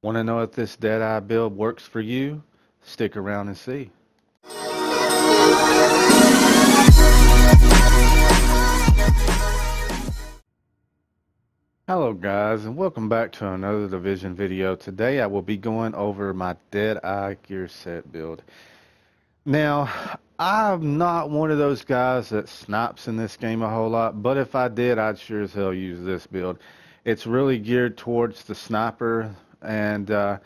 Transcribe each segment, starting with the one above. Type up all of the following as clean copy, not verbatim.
Want to know if this DeadEYE build works for you? Stick around and see. Hello guys, and welcome back to another Division video. Today I will be going over my DeadEYE Gearset build. Now, I'm not one of those guys that snipes in this game a whole lot, but if I did, I'd sure as hell use this build. It's really geared towards the sniper, and a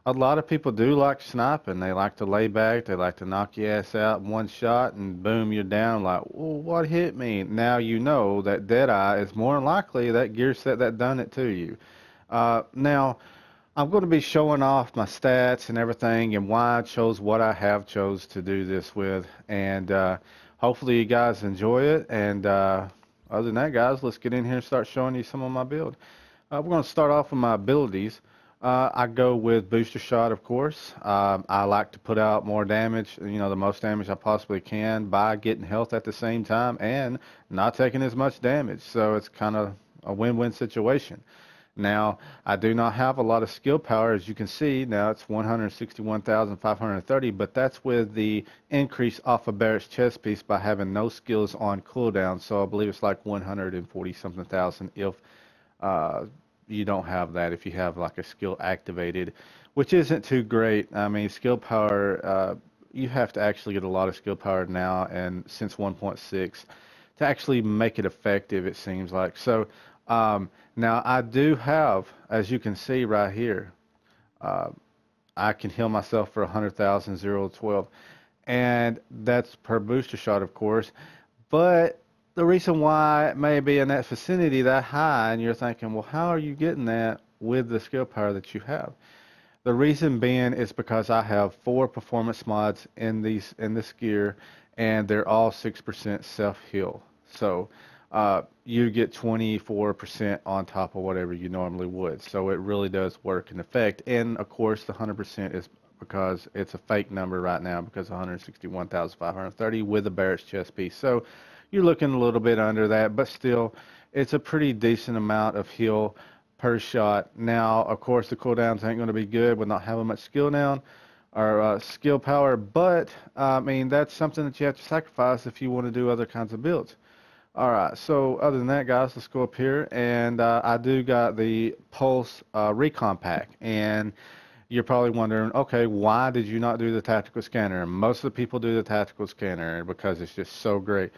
lot of people do like sniping. They like to lay back, they like to knock your ass out in one shot, and boom, you're down. Like, well, what hit me? Now you know that DeadEYE is more than likely that gear set that done it to you. Now, I'm going to be showing off my stats and everything and why I chose what I have chose to do this with. And hopefully you guys enjoy it. And other than that, guys, let's get in here and start showing you some of my build. We're going to start off with my abilities. I go with booster shot, of course. I like to put out more damage, you know, the most damage I possibly can by getting health at the same time and not taking as much damage. So it's kind of a win-win situation. Now, I do not have a lot of skill power, as you can see. Now it's 161,530, but that's with the increase off of Barrett's chest piece by having no skills on cooldown. So I believe it's like 140 something thousand if you don't have that, if you have like a skill activated, which isn't too great. I mean, skill power, you have to actually get a lot of skill power now, and since 1.6 to actually make it effective, it seems like. So now I do have, as you can see right here, uh, I can heal myself for 100,000, 0 to 12, and that's per booster shot, of course. But the reason why it may be in that vicinity that high, and you're thinking, well, how are you getting that with the skill power that you have? The reason being is because I have 4 performance mods in this gear, and they're all 6% self heal. So you get 24% on top of whatever you normally would. So it really does work in effect. And of course, the 100% is because it's a fake number right now because 161,530 with a Barrett's chest piece. So you're looking a little bit under that, but still, it's a pretty decent amount of heal per shot. Now, of course, the cooldowns ain't going to be good with not having much skill down or skill power, but I mean, that's something that you have to sacrifice if you want to do other kinds of builds. Alright, so other than that, guys, let's go up here, and I do got the Pulse Recon Pack, and you're probably wondering, okay, why did you not do the tactical scanner? Most of the people do the tactical scanner because it's just so great.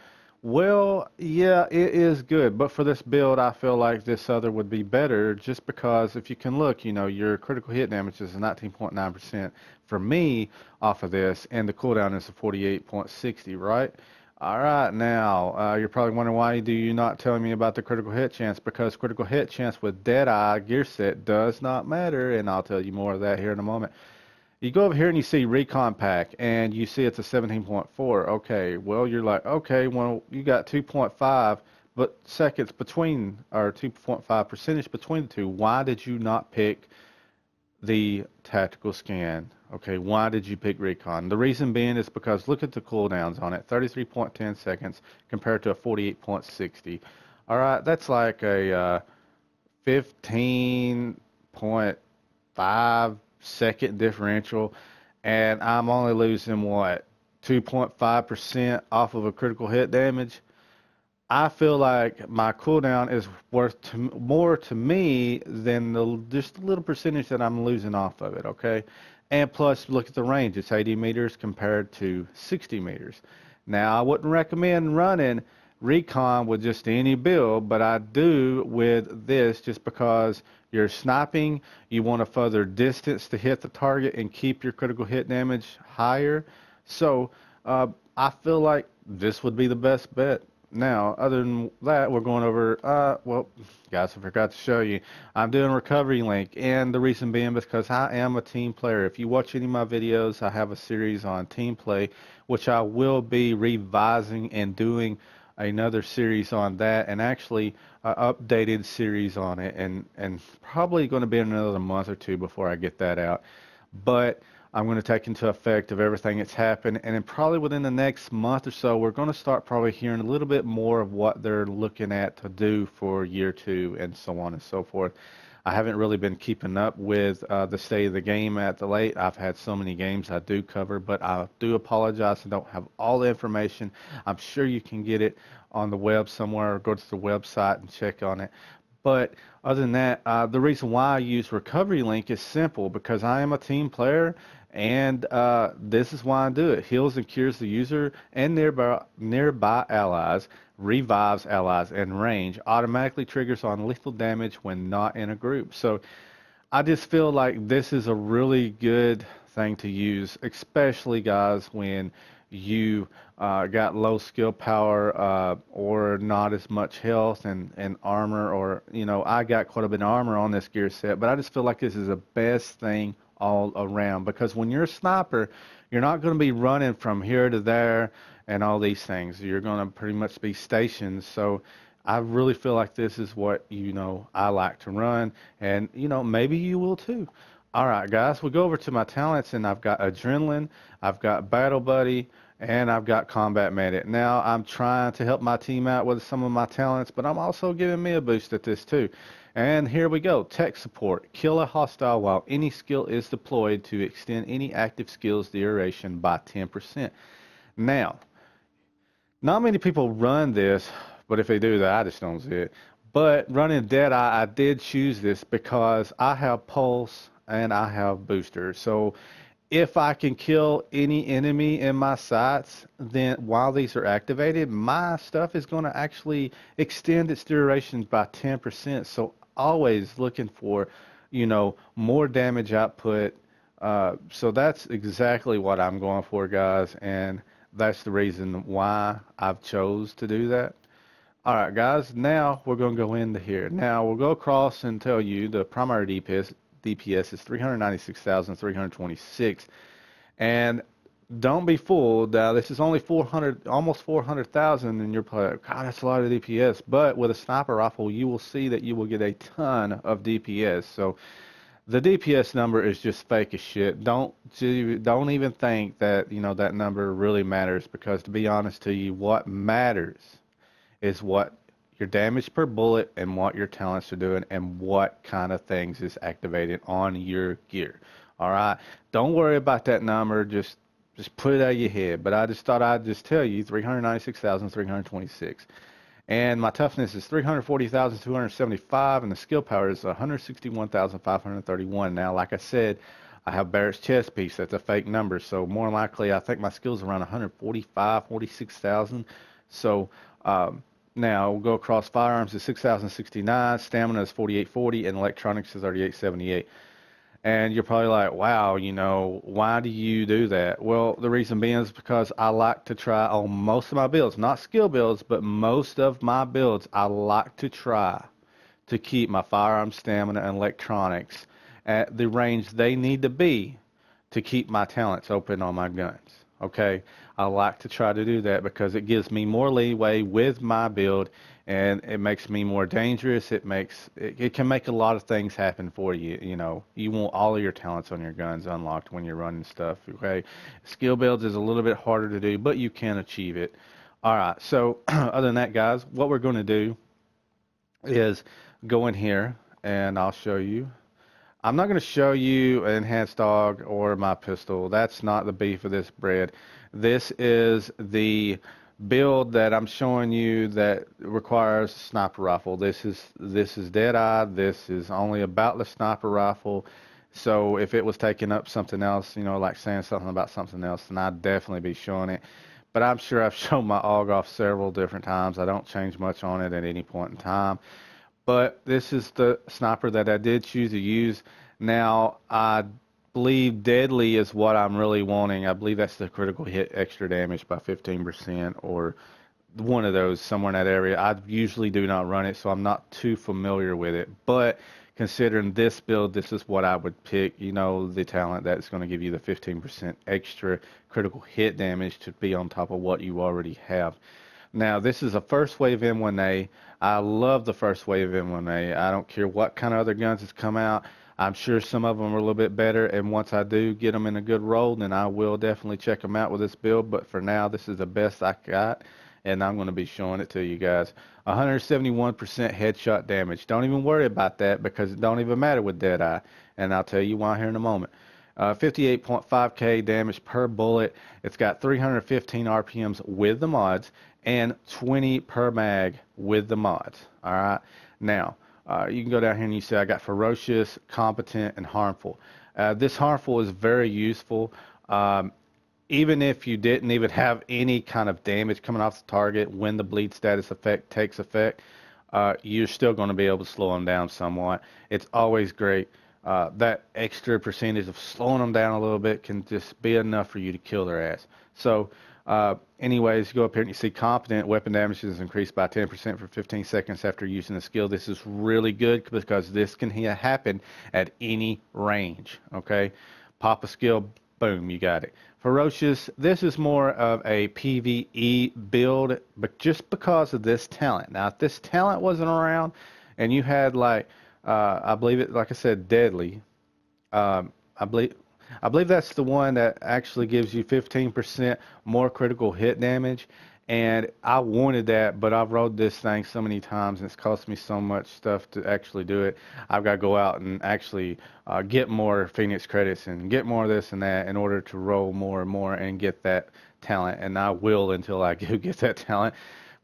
Well, yeah, it is good, but for this build, I feel like this other would be better just because if you can look, you know, your critical hit damage is 19.9% for me off of this, and the cooldown is a 48.60, right? All right, now you're probably wondering why do you not tell me about the critical hit chance? Because critical hit chance with DeadEYE Gearset does not matter, and I'll tell you more of that here in a moment. You go over here and you see Recon Pack, and you see it's a 17.4. Okay, well you're like, okay, well you got 2.5, but seconds between, or 2.5 percentage between the two. Why did you not pick the tactical scan? Okay, why did you pick Recon? The reason being is because look at the cooldowns on it, 33.10 seconds compared to a 48.60. All right, that's like a 15.5-second differential, and I'm only losing what, 2.5% off of a critical hit damage. I feel like my cooldown is worth more to me than just a little percentage that I'm losing off of it, okay? And plus, look at the range. It's 80 meters compared to 60 meters. Now, I wouldn't recommend running Recon with just any build, but I do with this just because you're sniping, you want a further distance to hit the target and keep your critical hit damage higher. So, I feel like this would be the best bet. Now, other than that, we're going over, well, guys, I forgot to show you. I'm doing Recovery Link, and the reason being because I am a team player. If you watch any of my videos, I have a series on team play, which I will be revising and doing another series on that, and actually an updated series on it, and probably going to be another month or two before I get that out. But I'm going to take into effect of everything that's happened, and then probably within the next month or so, we're going to start probably hearing a little bit more of what they're looking at to do for year 2 and so on and so forth. I haven't really been keeping up with the state of the game at the late. I've had so many games I do cover, but I do apologize. I don't have all the information. I'm sure you can get it on the web somewhere, or go to the website and check on it. But other than that, the reason why I use Recovery Link is simple because I am a team player, and this is why I do it. Heals and cures the user and nearby allies, revives allies in range, automatically triggers on lethal damage when not in a group. So I just feel like this is a really good thing to use, especially guys when you got low skill power or not as much health and armor, or I got quite a bit of armor on this gear set, but I just feel like this is the best thing all around, because when you're a sniper, you're not going to be running from here to there and all these things. You're going to pretty much be stationed. So I really feel like this is what I like to run, and maybe you will too. All right, guys, we'll go over to my talents, and I've got Adrenaline, I've got Battle Buddy, and I've got Combat Medic. Now, I'm trying to help my team out with some of my talents, but I'm also giving me a boost at this too. And here we go. Tech Support. Kill a hostile while any skill is deployed to extend any active skill's duration by 10%. Now, not many people run this, but if they do that, I just don't see it. But running DeadEye, I did choose this because I have Pulse and I have Booster. So if I can kill any enemy in my sights, then while these are activated, my stuff is going to actually extend its duration by 10%. So always looking for, more damage output. So that's exactly what I'm going for, guys, and that's the reason why I've chose to do that. All right, guys, now we're going to go into here. Now we'll go across and tell you the primary DPS is 396,326. And don't be fooled. Now, this is only 400, almost 400,000, and you're probably like, God, that's a lot of DPS. But with a sniper rifle, you will see that you will get a ton of DPS. So the DPS number is just fake as shit. Don't even think that that number really matters, because to be honest to you, what matters is what your damage per bullet and what your talents are doing and what kind of things is activated on your gear. All right, don't worry about that number. Just put it out of your head. But I just thought I'd just tell you 396,326. And my toughness is 340,275, and the skill power is 161,531. Now, like I said, I have Barrett's chest piece. That's a fake number. So more likely, I think my skill's around 145, 46,000. So now we'll go across. Firearms is 6,069, stamina is 4,840, and electronics is 3,878. And you're probably like, wow, why do you do that? Well, the reason being is because I like to try on most of my builds, not skill builds, but most of my builds, I like to try to keep my firearm, stamina, and electronics at the range they need to be to keep my talents open on my guns. Okay, I like to try to do that because it gives me more leeway with my build, and it makes me more dangerous. It can make a lot of things happen for you. You want all of your talents on your guns unlocked when you're running stuff. Okay, skill builds is a little bit harder to do, but you can achieve it. All right, so other than that, guys, what we're going to do is go in here and I'll show you. I'm not going to show you an enhanced dog or my pistol. That's not the beef of this bread. This is the build that I'm showing you that requires a sniper rifle. This is DeadEye. This is only about the sniper rifle. So if it was taking up something else, like saying something about something else, then I'd definitely be showing it. But I'm sure I've shown my AUG off several different times. I don't change much on it at any point in time. But this is the sniper that I did choose to use. Now, I believe deadly is what I'm really wanting. I believe that's the critical hit extra damage by 15%, or one of those, somewhere in that area. I usually do not run it, so I'm not too familiar with it. But considering this build, this is what I would pick. The talent that's going to give you the 15% extra critical hit damage to be on top of what you already have. Now, this is a first wave M1A. I love the first wave M1A. I don't care what kind of other guns has come out. I'm sure some of them are a little bit better, and once I do get them in a good roll, then I will definitely check them out with this build. But for now, this is the best I got, and I'm going to be showing it to you guys. 171% headshot damage. Don't even worry about that because it don't even matter with DeadEye, and I'll tell you why here in a moment. 58.5k damage per bullet. It's got 315 RPMs with the mods and 20 per mag with the mods. All right. Now, you can go down here and you say I got ferocious, competent, and harmful. This harmful is very useful. Even if you didn't even have any kind of damage coming off the target when the bleed status effect takes effect, you're still going to be able to slow them down somewhat. It's always great. That extra percentage of slowing them down a little bit can just be enough for you to kill their ass. So anyways, you go up here and you see competent weapon damage is increased by 10% for 15 seconds after using the skill. This is really good because this can happen at any range. Okay, pop a skill, boom, you got it. Ferocious, this is more of a PvE build, but just because of this talent. Now, if this talent wasn't around and you had like, I believe it, like I said, Deadly, I believe that's the one that actually gives you 15% more critical hit damage. And I wanted that, but I've rode this thing so many times and it's cost me so much stuff to actually do it. I've got to go out and actually get more Phoenix credits and get more of this and that in order to roll more and more and get that talent. And I will until I do get that talent.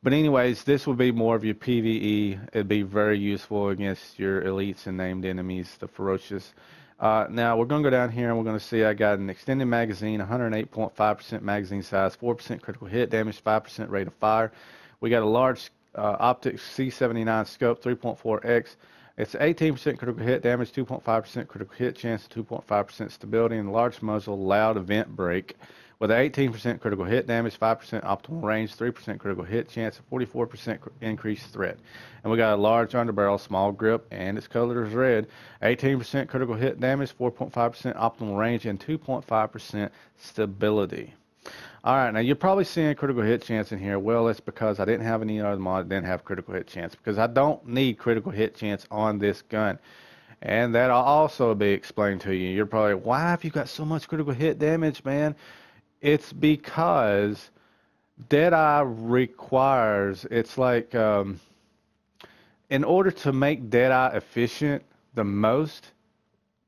But anyways, this will be more of your PvE. It'd be very useful against your elites and named enemies, the ferocious. Now we're going to go down here and we're going to see I got an extended magazine, 108.5% magazine size, 4% critical hit damage, 5% rate of fire. We got a large optics C79 scope, 3.4x. It's 18% critical hit damage, 2.5% critical hit chance, 2.5% stability, and large muzzle, loud event break. With 18% critical hit damage, 5% optimal range, 3% critical hit chance, 44% increased threat. And we got a large underbarrel, small grip, and its color is red. 18% critical hit damage, 4.5% optimal range, and 2.5% stability. All right, now you're probably seeing critical hit chance in here. Well, it's because I didn't have any other mod that didn't have critical hit chance, because I don't need critical hit chance on this gun. And that'll also be explained to you. You're probably, why have you got so much critical hit damage, man? It's because DeadEye requires, it's like, in order to make DeadEye efficient the most,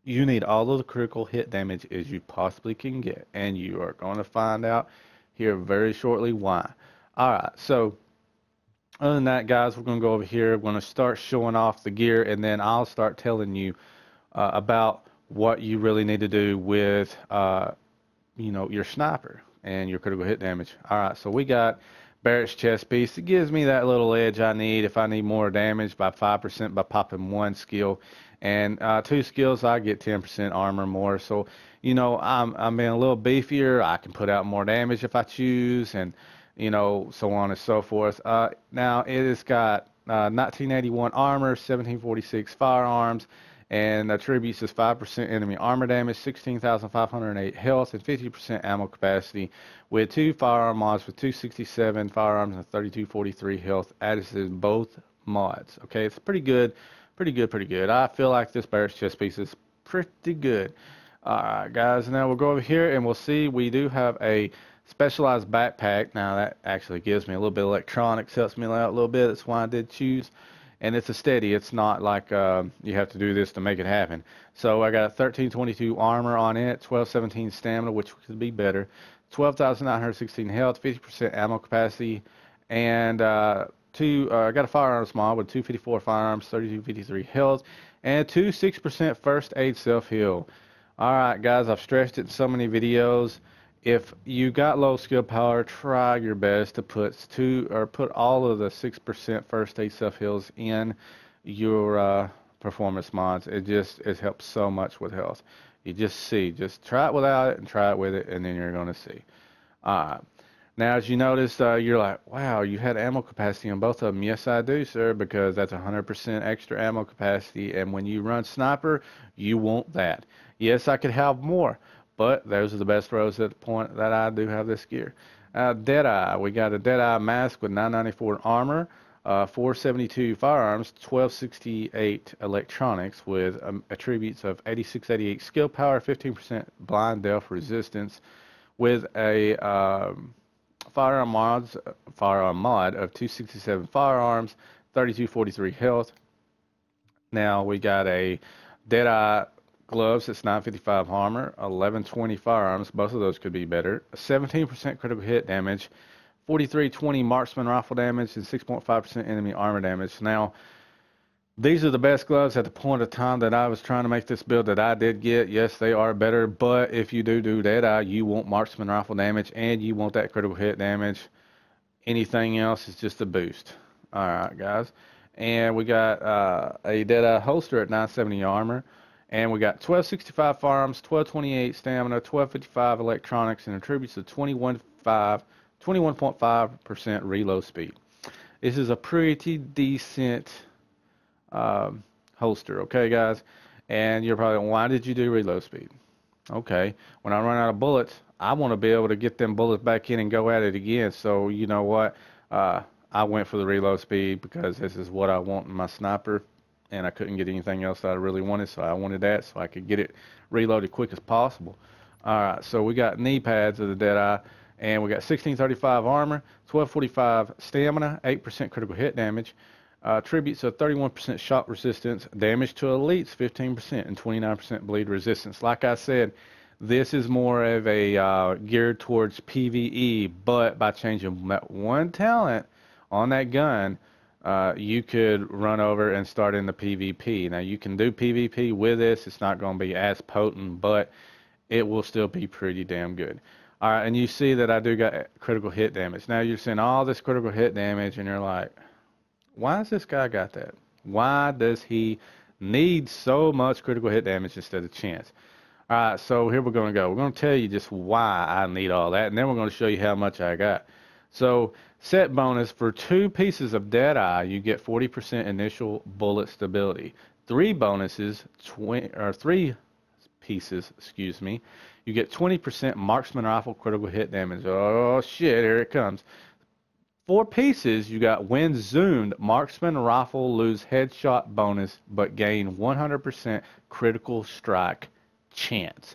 you need all of the critical hit damage as you possibly can get. And you are going to find out here very shortly why. Alright, so other than that, guys, we're going to go over here. We're going to start showing off the gear, and then I'll start telling you about what you really need to do with you know, your sniper and your critical hit damage. All right, so we got Barrett's chest piece. It gives me that little edge I need if I need more damage by 5% by popping one skill, and 2 skills I get 10% armor more. So you know, I'm being a little beefier. I can put out more damage if I choose, and you know, so on and so forth. Now it has got 1981 armor, 1746 firearms, and attributes is 5% enemy armor damage, 16,508 health, and 50% ammo capacity, with 2 firearm mods with 267 firearms and 3243 health added to both mods. Okay, it's pretty good, pretty good, pretty good. I feel like this Barrett's chest piece is pretty good. Alright guys, now we'll go over here and we'll see we do have a specialized backpack. Now that actually gives me a little bit of electronics, helps me out a little bit. That's why I did choose. And it's a steady. It's not like you have to do this to make it happen. So I got 1322 armor on it, 1217 stamina, which could be better, 12,916 health, 50% ammo capacity, and I got a firearms mod with 254 firearms, 3253 health, and 6% first aid self-heal. Alright guys, I've stressed it in so many videos. If you got low skill power, try your best to put all of the 6% first aid self heals in your performance mods. It helps so much with health. You just try it without it and try it with it, and then you're going to see. Now, as you notice, you're like, wow, you had ammo capacity on both of them. Yes, I do, sir, because that's 100% extra ammo capacity, and when you run sniper, you want that. Yes, I could have more, but those are the best rows at the point that I do have this gear. DeadEye, we got a DeadEye mask with 994 armor, 472 firearms, 1268 electronics with attributes of 8688 skill power, 15% blind delf resistance, with a firearm mod of 267 firearms, 3243 health. Now we got a DeadEye gloves that's 955 armor, 1120 firearms. Both of those could be better. 17% critical hit damage, 4320 marksman rifle damage, and 6.5% enemy armor damage. Now, these are the best gloves at the point of time that I was trying to make this build that I did get. Yes, they are better, but if you do DeadEye, you want marksman rifle damage and you want that critical hit damage. Anything else is just a boost. All right, guys. And we got a DeadEye holster at 970 armor. And we got 1265 firearms, 1228 stamina, 1255 electronics, and attributes to 21.5% reload speed. This is a pretty decent holster, okay, guys? And you're probably, why did you do reload speed? Okay, when I run out of bullets, I want to be able to get them bullets back in and go at it again. So you know what? I went for the reload speed because this is what I want in my sniper, and I couldn't get anything else that I really wanted, so I wanted that so I could get it reloaded quick as possible. All right, so we got knee pads of the DeadEye, and we got 1635 armor, 1245 stamina, 8% critical hit damage, attributes of 31% shot resistance, damage to elites 15%, and 29% bleed resistance. Like I said, this is more of a geared towards PvE, but by changing that one talent on that gun, you could run over and start in the PvP. Now you can do PvP with this. It's not going to be as potent, but it will still be pretty damn good. All right, and you see that I do got critical hit damage. Now you're seeing all this critical hit damage, and you're like, why has this guy got that? Why does he need so much critical hit damage instead of chance? All right, so here we're going to go. We're going to tell you just why I need all that, and then we're going to show you how much I got. So, set bonus for 2 pieces of DeadEye, you get 40% initial bullet stability. 3 pieces, excuse me, you get 20% marksman rifle critical hit damage. Oh shit, here it comes. 4 pieces, you got when zoomed, marksman rifle lose headshot bonus, but gain 100% critical strike chance.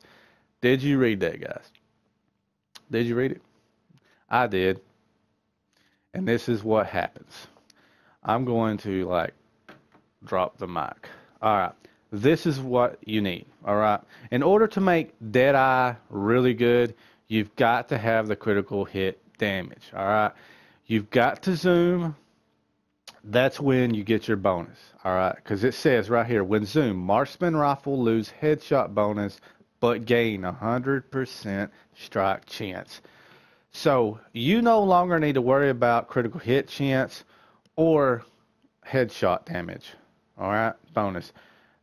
Did you read that, guys? Did you read it? I did. And this is what happens. I'm going to like drop the mic. All right. This is what you need. All right. In order to make DeadEye really good, you've got to have the critical hit damage. All right. You've got to zoom. That's when you get your bonus. All right. Because it says right here, when zoom, marksman rifle lose headshot bonus, but gain 100% strike chance. So you no longer need to worry about critical hit chance or headshot damage. All right, bonus.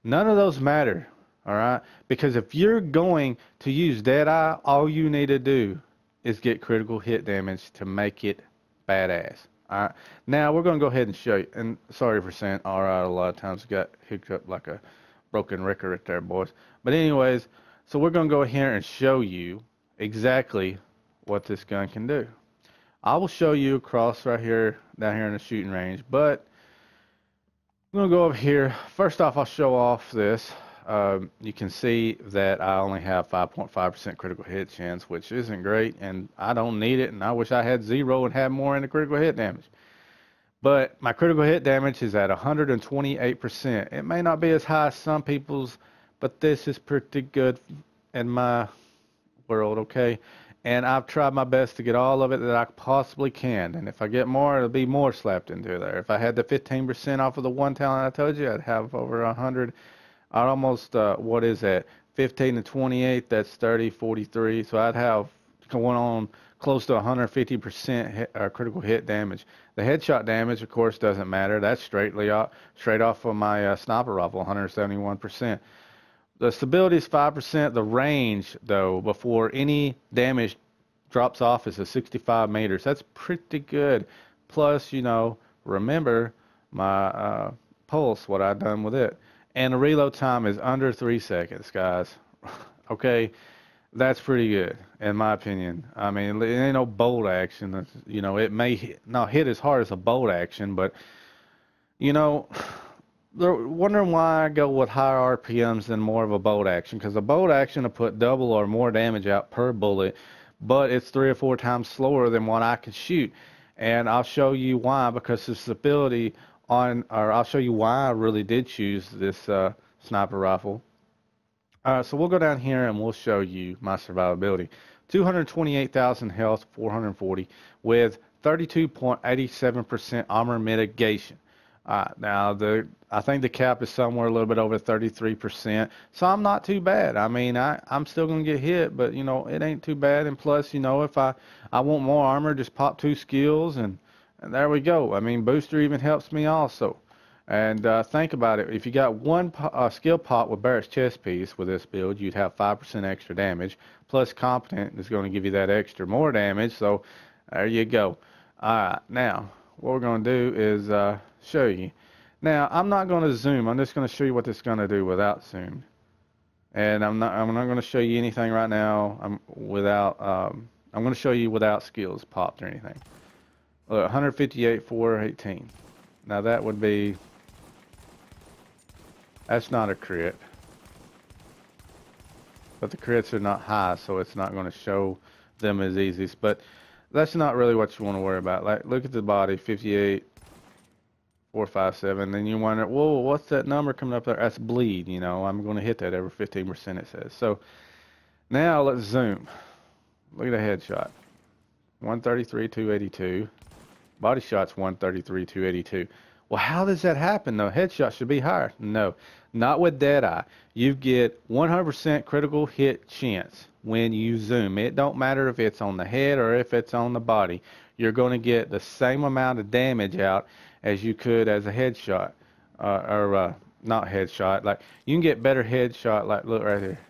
None of those matter. All right, because if you're going to use DeadEye, all you need to do is get critical hit damage to make it badass. All right, now we're going to go ahead and show you. And sorry for saying all right a lot of times. Got hooked up like a broken record right there, boys. But anyways, so we're going to go here and show you exactly what this gun can do. I will show you across right here, down here in the shooting range, but I'm going to go over here. First off, I'll show off this. You can see that I only have 5.5% critical hit chance, which isn't great, and I don't need it, and I wish I had 0 and had more in the critical hit damage. But my critical hit damage is at 128%. It may not be as high as some people's, but this is pretty good in my world, okay? And I've tried my best to get all of it that I possibly can. And if I get more, it'll be more slapped into there. If I had the 15% off of the one talent I told you, I'd have over 100. I'd almost, what is that? 15 to 28, that's 30, 43. So I'd have going on close to 150% critical hit damage. The headshot damage, of course, doesn't matter. That's straight off of my sniper rifle, 171%. The stability is 5%. The range, though, before any damage drops off is 65 meters. That's pretty good. Plus, you know, remember my pulse, what I've done with it. And the reload time is under 3 seconds, guys. Okay, that's pretty good, in my opinion. I mean, it ain't no bolt action. You know, it may not hit as hard as a bolt action, but, you know, they're wondering why I go with higher RPMs than more of a bolt action, because a bolt action will put double or more damage out per bullet, but it's 3 or 4 times slower than what I can shoot. And I'll show you why, because this ability or I'll show you why I really did choose this sniper rifle. So we'll go down here and we'll show you my survivability. 228,000 health, 440, with 32.87% armor mitigation. Now I think the cap is somewhere a little bit over 33%, so I'm not too bad. I mean, I'm still gonna get hit, but you know, it ain't too bad. And plus, you know, if I want more armor, just pop 2 skills and there we go. I mean, booster even helps me also. And think about it. If you got one skill pot with Barrett's chest piece with this build, you'd have 5% extra damage. Plus competent is going to give you that extra more damage. So there you go. Alright, now what we're going to do is show you. Now I'm not going to zoom. I'm just going to show you what this is going to do without zoom. And I'm not going to show you anything right now. I'm going to show you without skills popped or anything. Look, 158, 418. Now that would be... That's not a crit. But the crits are not high, so it's not going to show them as easy. But that's not really what you want to worry about. Like, look at the body, 58, 457. Then you wonder, whoa, what's that number coming up there? That's bleed, you know. I'm going to hit that every 15%, it says. So now let's zoom. Look at the headshot. 133, 282. Body shot's 133, 282. Well, how does that happen, though? Headshot should be higher. No, not with DeadEye. You get 100% critical hit chance when you zoom. It don't matter if it's on the head or if it's on the body. You're going to get the same amount of damage out as you could as a headshot. Not headshot. Like, you can get better headshot, like, look right here.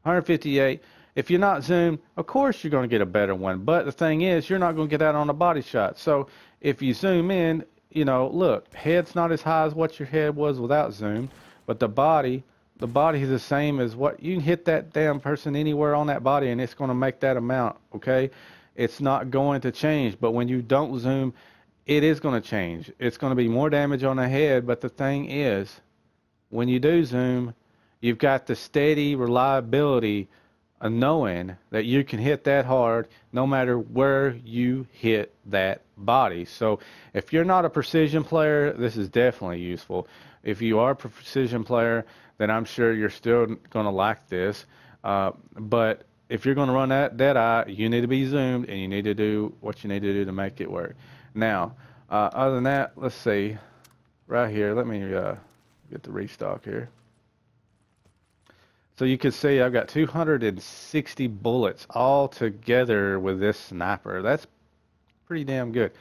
158. If you're not zoomed, of course you're going to get a better one. But the thing is, you're not going to get that on a body shot. So if you zoom in, you know, look, head's not as high as what your head was without zoom, but the body is the same as what you can hit that damn person anywhere on that body and it's going to make that amount, okay? It's not going to change, but when you don't zoom, it is going to change. It's going to be more damage on the head, but the thing is, when you do zoom, you've got the steady reliability of knowing that you can hit that hard no matter where you hit that body. So if you're not a precision player, this is definitely useful. If you are a precision player, then I'm sure you're still going to like this. But if you're going to run that DeadEye, you need to be zoomed and you need to do what you need to do to make it work. Now, other than that, let's see. Right here, let me get the restock here. So you can see I've got 260 bullets all together with this sniper. That's pretty damn good.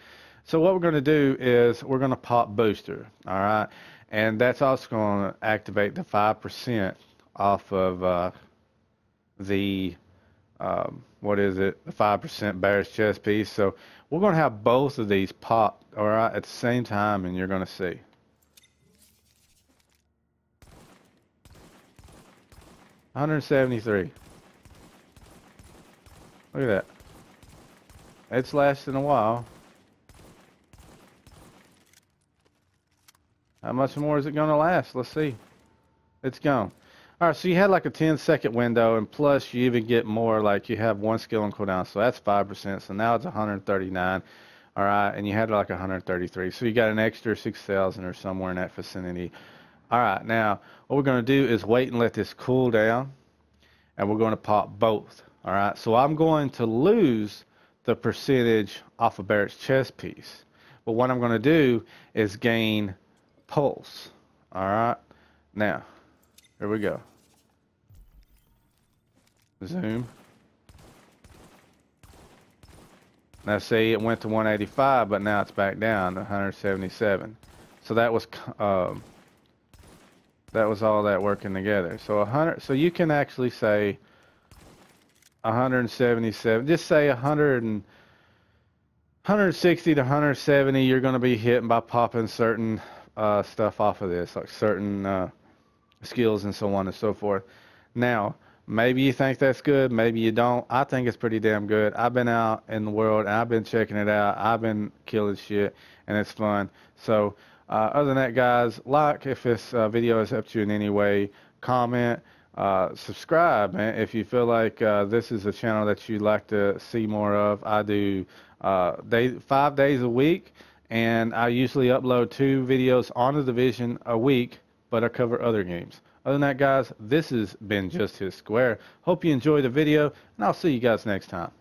So what we're going to do is we're going to pop booster, all right? And that's also going to activate the 5% off of the, what is it, the 5% Barrett's chest piece. So we're going to have both of these pop, all right, at the same time, and you're going to see. 173. Look at that. It's lasting a while. How much more is it going to last? Let's see. It's gone. Alright, so you had like a 10-second window, and plus you even get more, like you have one skill on cooldown, so that's 5%, so now it's 139. Alright, and you had like 133, so you got an extra 6,000 or somewhere in that vicinity. Alright, now what we're going to do is wait and let this cool down, and we're going to pop both. Alright, so I'm going to lose the percentage off of Barrett's chest piece, but what I'm going to do is gain pulse. Alright, now here we go. Zoom. Now see, it went to 185, but now it's back down to 177. So that was all that working together. So 100. So you can actually say 177. Just say 160 to 170. You're going to be hitting by popping certain stuff off of this, like certain skills and so on and so forth. Now, maybe you think that's good, maybe you don't. I think it's pretty damn good. I've been out in the world and I've been checking it out. I've been killing shit and it's fun. So other than that, guys, like if this video has helped you in any way, comment, Subscribe, man, if you feel like this is a channel that you'd like to see more of. I do 5 days a week, and I usually upload 2 videos on the Division a week, but I cover other games. Other than that, guys, this has been Just Hit Square. Hope you enjoyed the video, and I'll see you guys next time.